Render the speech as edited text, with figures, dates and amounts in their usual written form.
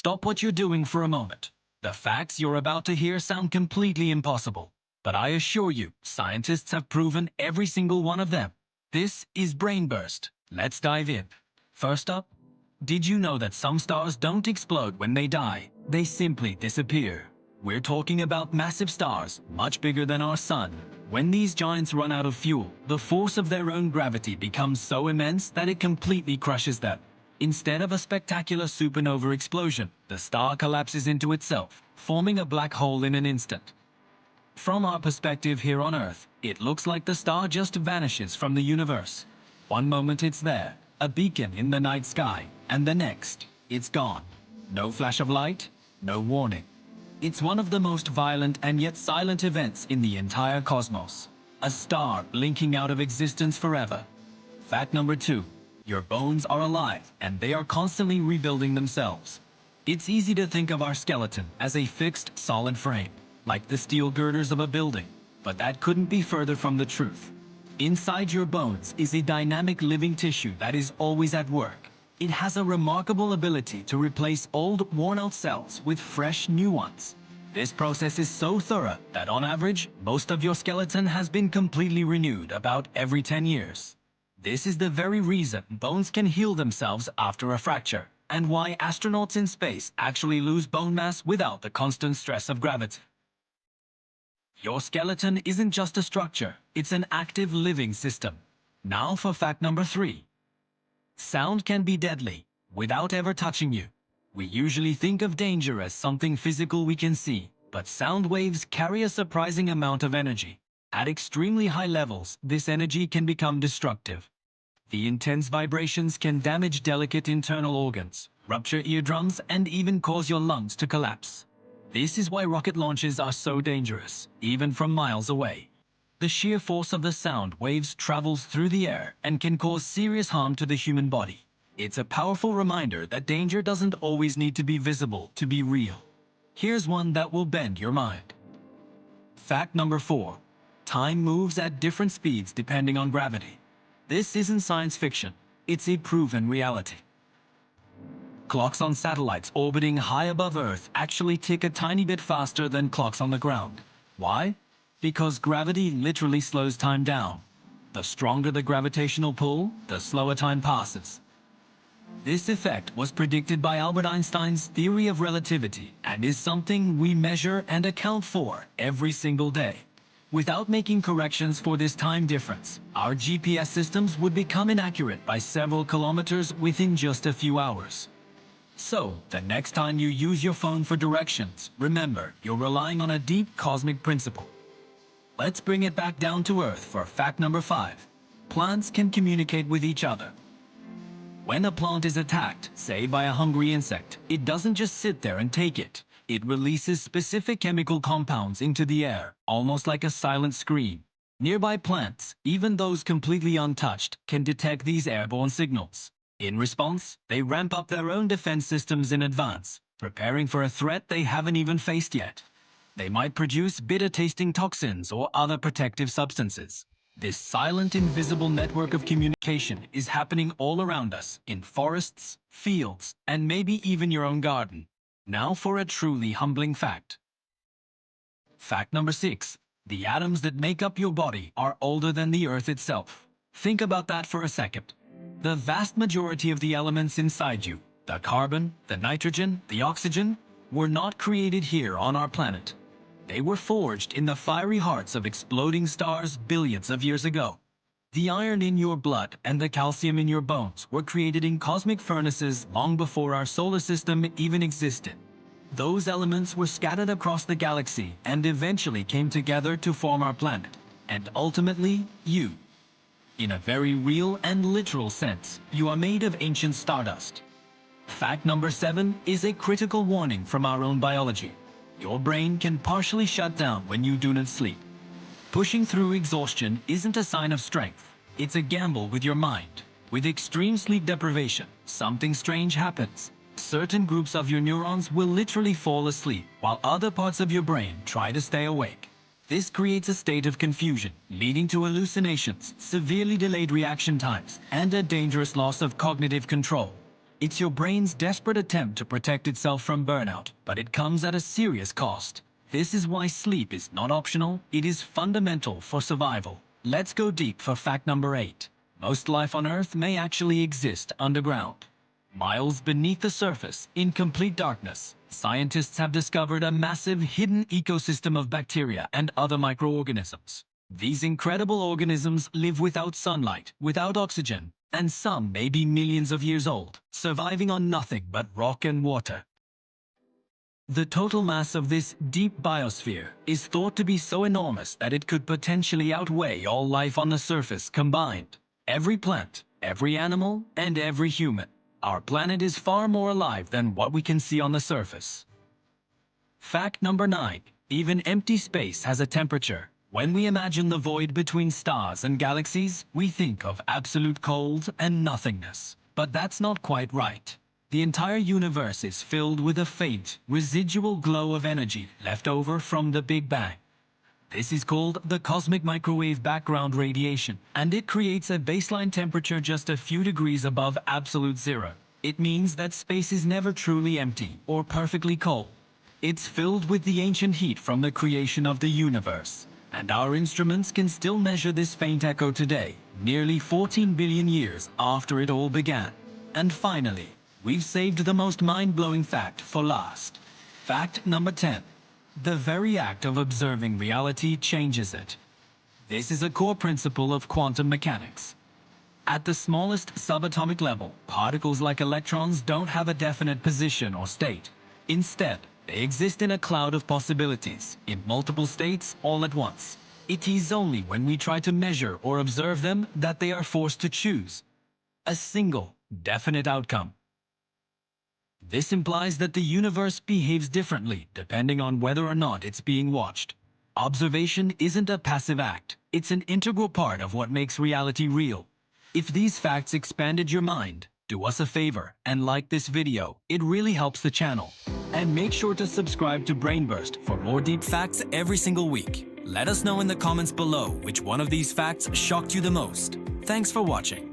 Stop what you're doing for a moment. The facts you're about to hear sound completely impossible, but I assure you, scientists have proven every single one of them. This is Brainburst. Let's dive in. First up, did you know that some stars don't explode when they die? They simply disappear. We're talking about massive stars, much bigger than our sun. When these giants run out of fuel, the force of their own gravity becomes so immense that it completely crushes them. Instead of a spectacular supernova explosion, the star collapses into itself, forming a black hole in an instant. From our perspective here on Earth, it looks like the star just vanishes from the universe. One moment it's there, a beacon in the night sky, and the next, it's gone. No flash of light, no warning. It's one of the most violent and yet silent events in the entire cosmos. A star blinking out of existence forever. Fact number 2. Your bones are alive, and they are constantly rebuilding themselves. It's easy to think of our skeleton as a fixed, solid frame, like the steel girders of a building, but that couldn't be further from the truth. Inside your bones is a dynamic living tissue that is always at work. It has a remarkable ability to replace old, worn-out cells with fresh, new ones. This process is so thorough that on average, most of your skeleton has been completely renewed about every 10 years. This is the very reason bones can heal themselves after a fracture, and why astronauts in space actually lose bone mass without the constant stress of gravity. Your skeleton isn't just a structure, it's an active living system. Now for fact number 3. Sound can be deadly, without ever touching you. We usually think of danger as something physical we can see, but sound waves carry a surprising amount of energy. At extremely high levels, this energy can become destructive. The intense vibrations can damage delicate internal organs, rupture eardrums, and even cause your lungs to collapse. This is why rocket launches are so dangerous, even from miles away. The sheer force of the sound waves travels through the air and can cause serious harm to the human body. It's a powerful reminder that danger doesn't always need to be visible to be real. Here's one that will bend your mind. Fact number 4. Time moves at different speeds depending on gravity. This isn't science fiction, it's a proven reality. Clocks on satellites orbiting high above Earth actually tick a tiny bit faster than clocks on the ground. Why? Because gravity literally slows time down. The stronger the gravitational pull, the slower time passes. This effect was predicted by Albert Einstein's theory of relativity and is something we measure and account for every single day. Without making corrections for this time difference, our GPS systems would become inaccurate by several kilometers within just a few hours. So, the next time you use your phone for directions, remember, you're relying on a deep cosmic principle. Let's bring it back down to Earth for fact number 5. Plants can communicate with each other. When a plant is attacked, say by a hungry insect, it doesn't just sit there and take it. It releases specific chemical compounds into the air, almost like a silent scream. Nearby plants, even those completely untouched, can detect these airborne signals. In response, they ramp up their own defense systems in advance, preparing for a threat they haven't even faced yet. They might produce bitter-tasting toxins or other protective substances. This silent, invisible network of communication is happening all around us, in forests, fields, and maybe even your own garden. Now for a truly humbling fact. Fact number 6. The atoms that make up your body are older than the Earth itself. Think about that for a second. The vast majority of the elements inside you, the carbon, the nitrogen, the oxygen, were not created here on our planet. They were forged in the fiery hearts of exploding stars billions of years ago. The iron in your blood and the calcium in your bones were created in cosmic furnaces long before our solar system even existed. Those elements were scattered across the galaxy and eventually came together to form our planet, and ultimately, you. In a very real and literal sense, you are made of ancient stardust. Fact number 7 is a critical warning from our own biology. Your brain can partially shut down when you do not sleep. Pushing through exhaustion isn't a sign of strength. It's a gamble with your mind. With extreme sleep deprivation, something strange happens. Certain groups of your neurons will literally fall asleep, while other parts of your brain try to stay awake. This creates a state of confusion, leading to hallucinations, severely delayed reaction times, and a dangerous loss of cognitive control. It's your brain's desperate attempt to protect itself from burnout, but it comes at a serious cost. This is why sleep is not optional, it is fundamental for survival. Let's go deep for fact number 8. Most life on Earth may actually exist underground. Miles beneath the surface, in complete darkness, scientists have discovered a massive hidden ecosystem of bacteria and other microorganisms. These incredible organisms live without sunlight, without oxygen, and some may be millions of years old, surviving on nothing but rock and water. The total mass of this deep biosphere is thought to be so enormous that it could potentially outweigh all life on the surface combined. Every plant, every animal, and every human. Our planet is far more alive than what we can see on the surface. Fact number 9. Even empty space has a temperature. When we imagine the void between stars and galaxies, we think of absolute cold and nothingness. But that's not quite right. The entire universe is filled with a faint, residual glow of energy left over from the Big Bang. This is called the cosmic microwave background radiation, and it creates a baseline temperature just a few degrees above absolute zero. It means that space is never truly empty or perfectly cold. It's filled with the ancient heat from the creation of the universe, and our instruments can still measure this faint echo today, nearly 14 billion years after it all began. And finally, we've saved the most mind-blowing fact for last. Fact number 10. The very act of observing reality changes it. This is a core principle of quantum mechanics. At the smallest subatomic level, particles like electrons don't have a definite position or state. Instead, they exist in a cloud of possibilities, in multiple states all at once. It is only when we try to measure or observe them that they are forced to choose a single, definite outcome. This implies that the universe behaves differently depending on whether or not it's being watched. Observation isn't a passive act, it's an integral part of what makes reality real. If these facts expanded your mind, do us a favor and like this video, it really helps the channel. And make sure to subscribe to Brainburst for more deep facts every single week. Let us know in the comments below which one of these facts shocked you the most. Thanks for watching.